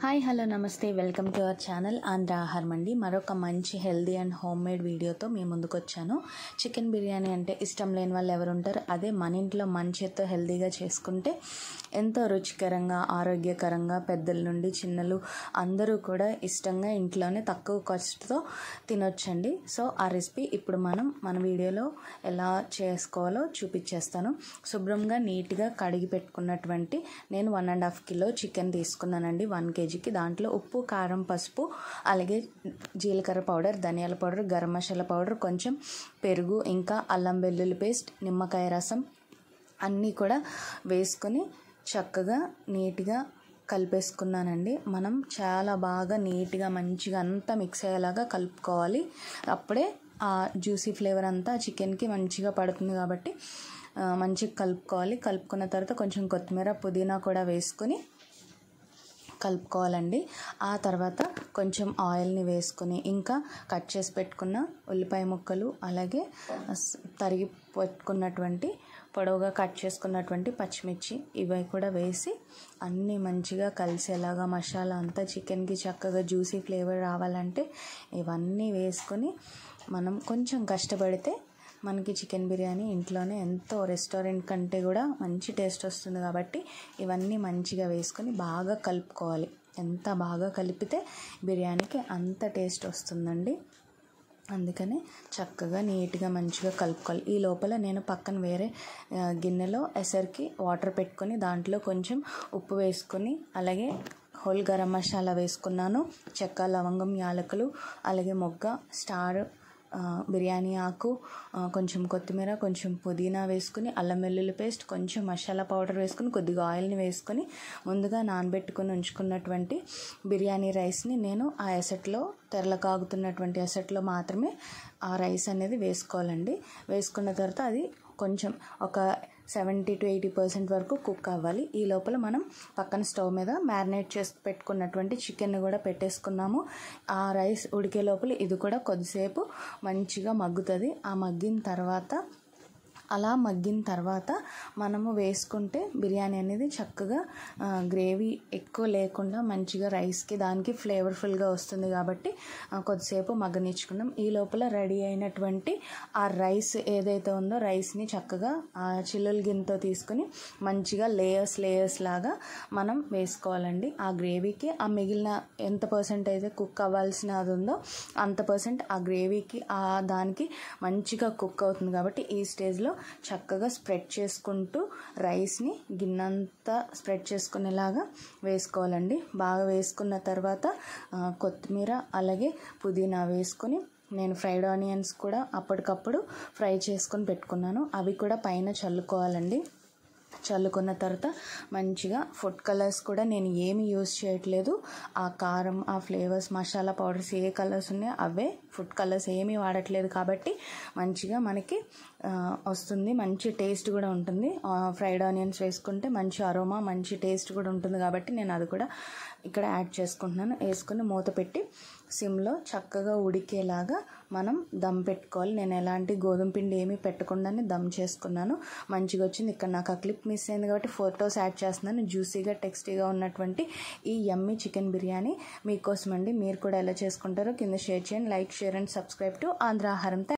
Hi hello నమస్తే welcome to our channel Andhra ఆహారం అండి. మరొక మంచి హెల్దీ అండ్ హోమ్ మేడ్ వీడియోతో మేము ముందుకు వచ్చాను. చికెన్ బిర్యానీ అంటే ఇష్టం లేని వాళ్ళు ఎవరు ఉంటారు? అదే మన ఇంట్లో మన చేత్తో హెల్దీగా చేసుకుంటే ఎంతో రుచికరంగా ఆరోగ్యకరంగా పెద్దల నుండి చిన్నలు అందరూ కూడా ఇష్టంగా ఇంట్లోనే తక్కువ కాస్ట్తో తినొచ్చండి. సో ఆ రెసిపీ ఇప్పుడు మన వీడియోలో ఎలా చేసుకోవాలో చూపించేస్తాను. శుభ్రంగా నీట్గా కడిగి పెట్టుకున్నటువంటి నేను 1.5 కిలో చికెన్ తీసుకున్నానండి. 1 kgకి దాంట్లో ఉప్పు, కారం, పసుపు, అలాగే జీలకర్ర పౌడర్, ధనియాల పౌడర్, గరం మసాలా పౌడర్, కొంచెం పెరుగు, ఇంకా అల్లం వెల్లుల్లి పేస్ట్, నిమ్మకాయ రసం అన్నీ కూడా వేసుకొని చక్కగా నీట్గా కలిపేసుకున్నానండి. మనం చాలా బాగా నీట్గా మంచిగా అంతా మిక్స్ అయ్యేలాగా కలుపుకోవాలి. అప్పుడే ఆ జ్యూసీ ఫ్లేవర్ అంతా చికెన్కి మంచిగా పడుతుంది కాబట్టి మంచిగా కలుపుకోవాలి. కలుపుకున్న తర్వాత కొంచెం కొత్తిమీర, పుదీనా కూడా వేసుకొని కలుపుకోవాలండి. ఆ తర్వాత కొంచెం ఆయిల్ని వేసుకొని ఇంకా కట్ చేసి పెట్టుకున్న ఉల్లిపాయ ముక్కలు, అలాగే తరిగి పెట్టుకున్నటువంటి పొడవుగా కట్ చేసుకున్నటువంటి పచ్చిమిర్చి ఇవి కూడా వేసి అన్నీ మంచిగా కలిసేలాగా మసాలా అంతా చికెన్కి చక్కగా జ్యూసీ ఫ్లేవర్ రావాలంటే ఇవన్నీ వేసుకొని మనం కొంచెం కష్టపడితే మనకి చికెన్ బిర్యానీ ఇంట్లోనే ఎంతో రెస్టారెంట్ కంటే కూడా మంచి టేస్ట్ వస్తుంది. కాబట్టి ఇవన్నీ మంచిగా వేసుకొని బాగా కలుపుకోవాలి. ఎంత బాగా కలిపితే బిర్యానీకి అంత టేస్ట్ వస్తుందండి. అందుకని చక్కగా నీట్గా మంచిగా కలుపుకోవాలి. ఈ లోపల నేను పక్కన వేరే గిన్నెలో ఎసరికి వాటర్ పెట్టుకొని దాంట్లో కొంచెం ఉప్పు వేసుకొని అలాగే హోల్ గరం మసాలా వేసుకున్నాను. చెక్క, లవంగం, యాలకులు, అలాగే మొగ్గ, స్టార్, బిర్యానీ ఆకు, కొంచెం కొత్తిమీర, కొంచెం పుదీనా వేసుకుని అల్లం వెల్లుల్లి పేస్ట్, కొంచెం మసాలా పౌడర్ వేసుకుని కొద్దిగా ఆయిల్ని వేసుకొని ముందుగా నానబెట్టుకుని ఉంచుకున్నటువంటి బిర్యానీ రైస్ని నేను ఆ ఎసట్లో తెరలకాగుతున్నటువంటి ఎసట్లో మాత్రమే ఆ రైస్ అనేది వేసుకోవాలండి. వేసుకున్న తర్వాత అది కొంచెం ఒక 70 to 80% వరకు కుక్ అవ్వాలి. ఈ లోపల మనం పక్కన స్టవ్ మీద మ్యారినేట్ చేసి పెట్టుకున్నటువంటి చికెన్ కూడా పెట్టేసుకున్నాము. ఆ రైస్ ఉడికే లోపల ఇది కూడా కొద్దిసేపు మంచిగా మగ్గుతుంది. ఆ మగ్గిన తర్వాత మనము వేసుకుంటే బిర్యానీ అనేది చక్కగా గ్రేవీ ఎక్కువ లేకుండా మంచిగా రైస్కి దానికి ఫ్లేవర్ఫుల్గా వస్తుంది. కాబట్టి కొద్దిసేపు మగ్గనిచ్చుకున్నాం. ఈ లోపల రెడీ అయినటువంటి ఆ రైస్ ఏదైతే ఉందో రైస్ని చక్కగా ఆ చిల్లుల గిన్నెతో తీసుకుని మంచిగా లేయర్స్ లాగా మనం వేసుకోవాలండి. ఆ గ్రేవీకి ఆ మిగిలిన ఎంత పర్సెంట్ అయితే కుక్ అవ్వాల్సిన అది ఉందో అంత పర్సెంట్ ఆ గ్రేవీకి ఆ దానికి మంచిగా కుక్ అవుతుంది. కాబట్టి ఈ స్టేజ్లో చక్కగా స్ప్రెడ్ చేసుకుంటూ రైస్ని గిన్నెంతా స్ప్రెడ్ చేసుకునేలాగా వేసుకోవాలండి. బాగా వేసుకున్న తర్వాత కొత్తిమీర అలాగే పుదీనా వేసుకొని నేను ఫ్రైడ్ ఆనియన్స్ కూడా అప్పటికప్పుడు ఫ్రై చేసుకొని పెట్టుకున్నాను. అవి కూడా పైన చల్లుకోవాలండి. చల్లుకున్న తర్వాత మంచిగా ఫుడ్ కలర్స్ కూడా నేను ఏమి యూజ్ చేయట్లేదు. ఆ కారం, ఆ ఫ్లేవర్స్, మసాలా పౌడర్స్ ఏ కలర్స్ ఉన్నాయో అవే ఫుడ్ కలర్స్ ఏమీ వాడట్లేదు. కాబట్టి మంచిగా మనకి వస్తుంది. మంచి టేస్ట్ కూడా ఉంటుంది. ఫ్రైడ్ ఆనియన్స్ వేసుకుంటే మంచి అరోమా, మంచి టేస్ట్ కూడా ఉంటుంది. కాబట్టి నేను అది కూడా ఇక్కడ యాడ్ చేసుకుంటున్నాను. వేసుకుని మూత పెట్టి సిమ్లో చక్కగా ఉడికేలాగా మనం దమ్ పెట్టుకోవాలి. నేను ఎలాంటి గోధుమ పిండి ఏమీ పెట్టకుండానే దమ్ చేసుకున్నాను. మంచిగా వచ్చింది. ఇక్కడ నాకు ఆ క్లిప్ మిస్ అయింది కాబట్టి ఫొటోస్ యాడ్ చేస్తున్నాను. జ్యూసీగా టేస్టీగా ఉన్నటువంటి ఈ యమ్మీ చికెన్ బిర్యానీ మీకోసం అండి. మీరు కూడా ఎలా చేసుకుంటారో కింద షేర్ చేయండి. Like, share and subscribe to Andhra ఆహారం.